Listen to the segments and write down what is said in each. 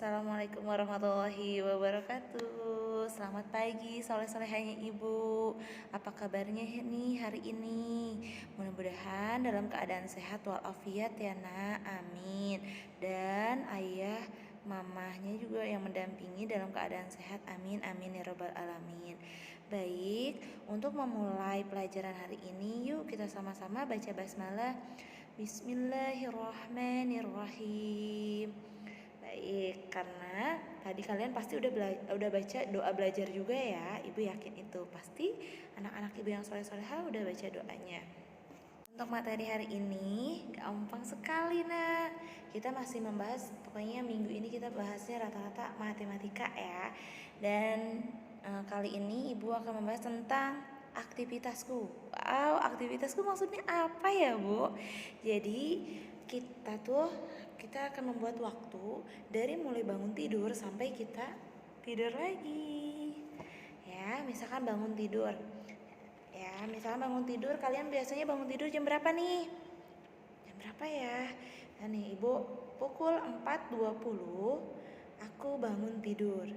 Assalamualaikum warahmatullahi wabarakatuh. Selamat pagi soleh-solehanya ibu. Apa kabarnya nih hari ini? Mudah-mudahan dalam keadaan sehat walafiat ya nak, amin. Dan ayah mamahnya juga yang mendampingi dalam keadaan sehat, amin amin ya robbal alamin. Baik, untuk memulai pelajaran hari ini, yuk kita sama-sama baca basmalah. Bismillahirrahmanirrahim. Baik, karena tadi kalian pasti udah baca doa belajar juga ya. Ibu yakin itu pasti anak-anak ibu yang soleh-soleha udah baca doanya. Untuk materi hari ini gampang sekali nak. Kita masih membahas, pokoknya minggu ini kita bahasnya rata-rata matematika ya. Dan kali ini ibu akan membahas tentang aktivitasku. Wow, aktivitasku maksudnya apa ya bu? Jadi kita akan membuat waktu dari mulai bangun tidur sampai kita tidur lagi. Ya, misalkan bangun tidur. Ya, misalkan bangun tidur, kalian biasanya bangun tidur jam berapa nih? Jam berapa ya? Nah nih ibu, pukul 4.20 aku bangun tidur.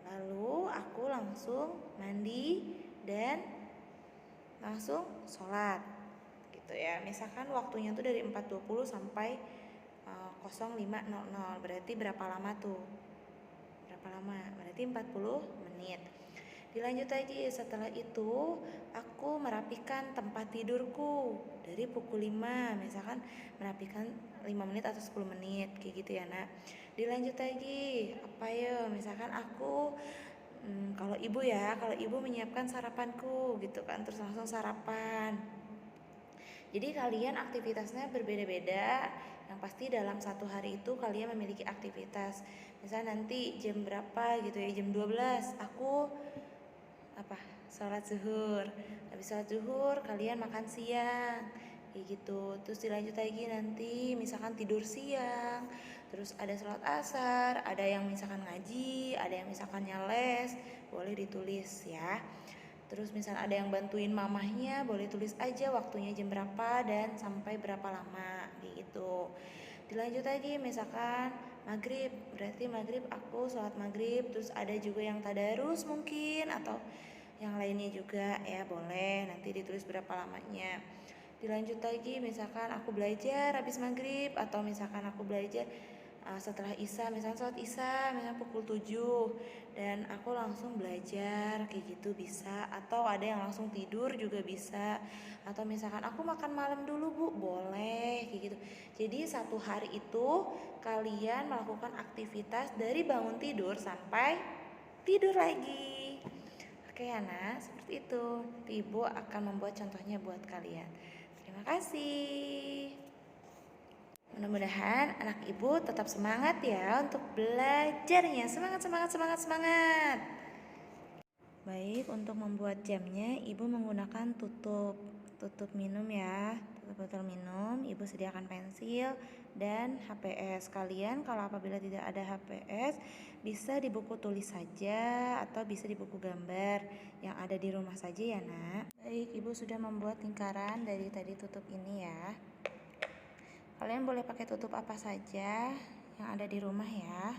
Lalu aku langsung mandi dan langsung sholat gitu ya. Misalkan waktunya tuh dari 4.20 sampai 05.00. Berarti berapa lama tuh? Berapa lama? Berarti 40 menit. Dilanjut lagi, setelah itu aku merapikan tempat tidurku dari pukul 5, misalkan merapikan 5 menit atau 10 menit kayak gitu ya nak. Dilanjut lagi, apa ya, misalkan aku kalau ibu menyiapkan sarapanku gitu kan, terus langsung sarapan. Jadi kalian aktivitasnya berbeda-beda. Yang pasti dalam satu hari itu kalian memiliki aktivitas. Misalnya nanti jam berapa gitu ya, jam 12 aku sholat zuhur. Habis sholat zuhur kalian makan siang kayak gitu. Terus dilanjut lagi nanti misalkan tidur siang. Terus ada sholat asar, ada yang misalkan ngaji, ada yang misalkan les, boleh ditulis ya. Terus misalnya ada yang bantuin mamahnya, boleh tulis aja waktunya jam berapa dan sampai berapa lama gitu. Dilanjut lagi misalkan maghrib, berarti maghrib aku sholat maghrib. Terus ada juga yang tadarus mungkin atau yang lainnya juga ya, boleh nanti ditulis berapa lamanya. Dilanjut lagi misalkan aku belajar habis maghrib, atau misalkan aku belajar setelah isya, misalkan sholat isya misalkan pukul 7 dan aku langsung belajar kayak gitu bisa. Atau ada yang langsung tidur juga bisa. Atau misalkan aku makan malam dulu bu, boleh kayak gitu. Jadi satu hari itu kalian melakukan aktivitas dari bangun tidur sampai tidur lagi. Oke ya nak, seperti itu. Ibu akan membuat contohnya buat kalian. Terima kasih. Mudah-mudahan anak ibu tetap semangat ya untuk belajarnya. Semangat, semangat, semangat, semangat. Baik, untuk membuat jamnya ibu menggunakan tutup minum ya. Tutup botol minum, ibu sediakan pensil dan HPS. Kalian kalau apabila tidak ada HPS bisa di buku tulis saja atau bisa di buku gambar yang ada di rumah saja ya nak. Baik, ibu sudah membuat lingkaran dari tadi tutup ini ya. Kalian boleh pakai tutup apa saja yang ada di rumah ya.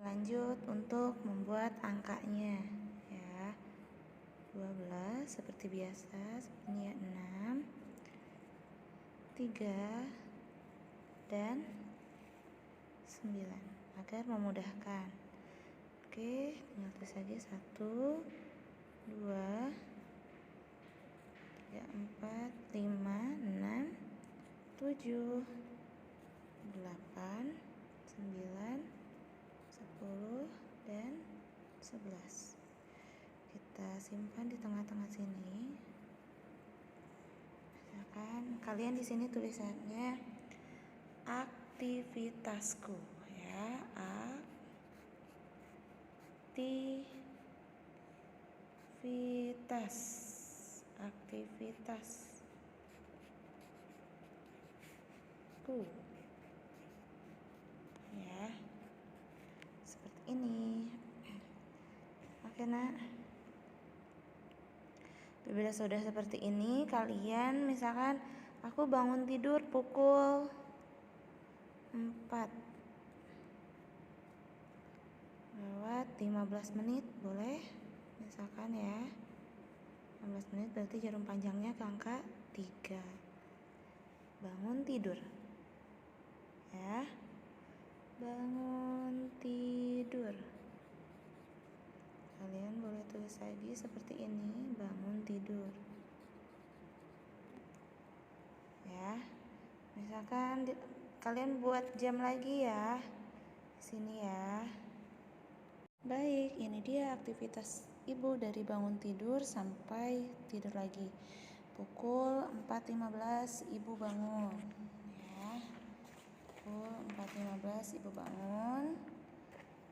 Lanjut untuk membuat angkanya ya. 12 seperti biasa, seperti ini ya, 6, 3 dan 9 agar memudahkan. Oke, tinggal tulis saja 1, 2, 3, 4, 5, 6, 7, 8, 9, 10 dan 11. Kita simpan di tengah-tengah sini. Misalkan kalian di sini tulisannya aktivitasku ya, aktivitasku ya, seperti ini. Oke nak, bila sudah seperti ini, kalian misalkan aku bangun tidur pukul 4. lewat 15 menit boleh, misalkan ya 15 menit berarti jarum panjangnya ke angka 3. Bangun tidur ya, bangun tidur. Kalian boleh tulis lagi seperti ini, bangun tidur ya. Misalkan kalian buat jam lagi ya di sini ya. Baik, ini dia aktivitas ibu dari bangun tidur sampai tidur lagi. Pukul 4.15 ibu bangun ya. Pukul 4.15 ibu bangun.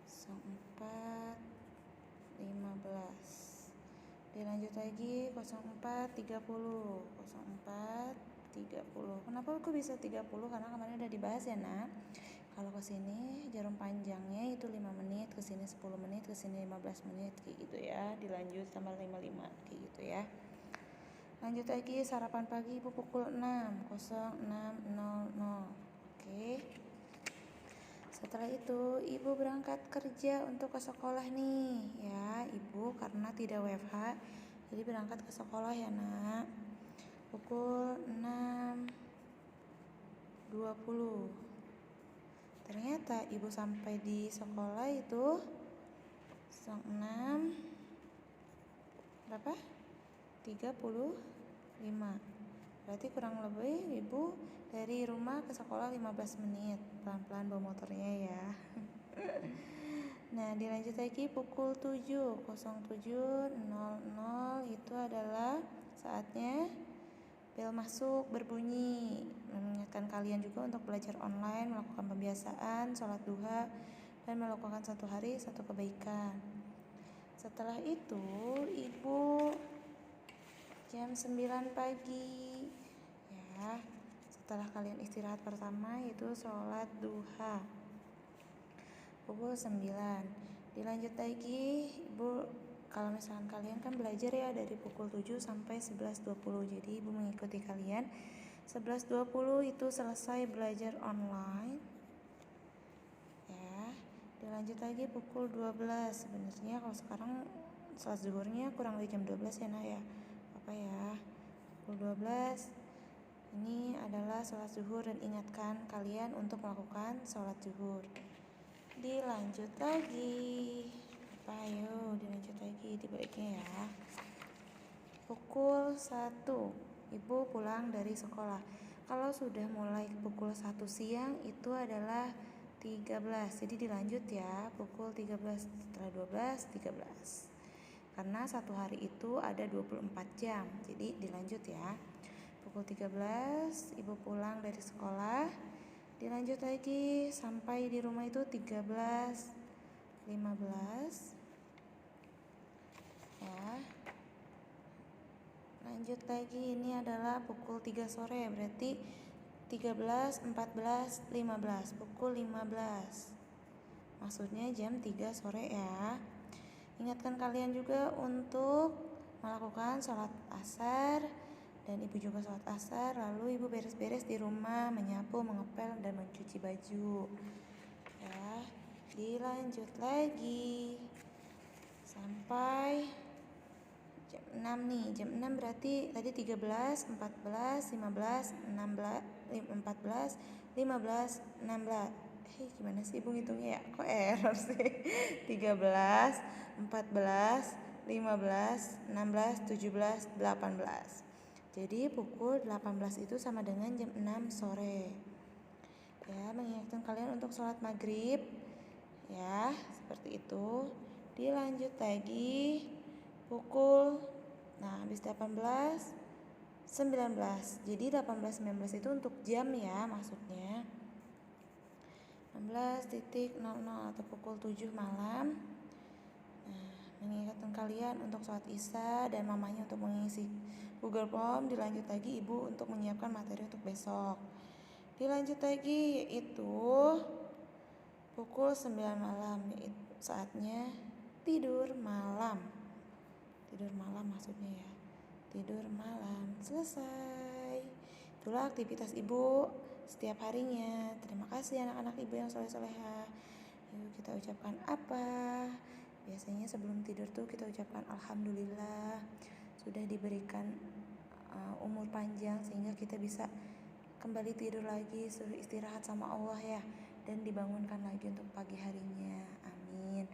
04.15. Dilanjut lagi 04.30. 04.30. Kenapa aku bisa 30? Karena kemarin udah dibahas ya, Nak. Kalau ke sini jarum panjangnya itu 5 menit, ke sini 10 menit, ke sini 15 menit kayak gitu ya. Dilanjut tambah 55 kayak gitu ya. Lanjut lagi sarapan pagi ibu pukul 6.06.00. Oke. Setelah itu ibu berangkat kerja untuk ke sekolah nih ya. Ibu karena tidak WFH jadi berangkat ke sekolah ya, Nak. Pukul 6.20. Ternyata ibu sampai di sekolah itu 6 berapa? 35. Berarti kurang lebih ibu dari rumah ke sekolah 15 menit. Pelan-pelan bawa motornya ya. Nah, dilanjut lagi pukul 7.07.00 itu adalah saatnya bel masuk berbunyi, mengingatkan kalian juga untuk belajar online, melakukan pembiasaan, sholat duha, dan melakukan satu hari satu kebaikan. Setelah itu ibu jam 9 pagi ya. Setelah kalian istirahat pertama itu sholat duha pukul 9. Dilanjut lagi ibu, kalau misalkan kalian kan belajar ya dari pukul 7 sampai 11.20. Jadi ibu mengikuti kalian 11.20 itu selesai belajar online ya. Dilanjut lagi pukul 12. Sebenarnya kalau sekarang sholat zuhurnya kurang dari jam 12 ya, Nah ya. Apa ya? Pukul 12 ini adalah sholat zuhur dan ingatkan kalian untuk melakukan sholat zuhur. Dilanjut lagi. Ayo dilanjut lagi dibaliknya ya. Pukul 1 ibu pulang dari sekolah. Kalau sudah mulai pukul 1 siang itu adalah 13. Jadi dilanjut ya, pukul 13 setelah 12 13. Karena satu hari itu ada 24 jam. Jadi dilanjut ya. Pukul 13 ibu pulang dari sekolah. Dilanjut lagi sampai di rumah itu 13.15 ya. Lanjut lagi ini adalah pukul 3 sore, berarti 13, 14, 15, pukul 15. Maksudnya jam 3 sore ya. Ingatkan kalian juga untuk melakukan sholat asar, dan ibu juga sholat asar. Lalu ibu beres-beres di rumah, menyapu, mengepel, dan mencuci baju ya. Dilanjut lagi sampai jam 6 nih. Jam 6 berarti tadi 13, 14, 15, 16, 14, 15, 16. Gimana sih ibu ngitungnya ya? Kok error sih? 13, 14, 15, 16, 17, 18. Jadi pukul 18 itu sama dengan jam 6 sore. Ya, mengingatkan kalian untuk sholat maghrib. Ya, seperti itu. Dilanjut lagi pukul habis 18, 19. Jadi 18, 19 itu untuk jam ya maksudnya. 16.00 atau pukul 7 malam. Mengingatkan kalian untuk sholat isya dan mamanya untuk mengisi Google Form. Dilanjut lagi ibu untuk menyiapkan materi untuk besok. Dilanjut lagi yaitu pukul 9 malam, yaitu saatnya tidur malam. Tidur malam maksudnya ya. Tidur malam. Selesai. Itulah aktivitas ibu setiap harinya. Terima kasih anak-anak ibu yang soleh-soleha. Yuk kita ucapkan apa? Biasanya sebelum tidur tuh kita ucapkan alhamdulillah sudah diberikan umur panjang sehingga kita bisa kembali tidur lagi, suruh istirahat sama Allah ya, dan dibangunkan lagi untuk pagi harinya. Amin.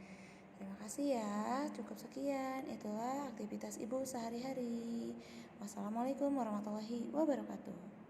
Terima kasih ya. Cukup sekian. Itulah aktivitas ibu sehari-hari. Wassalamualaikum warahmatullahi wabarakatuh.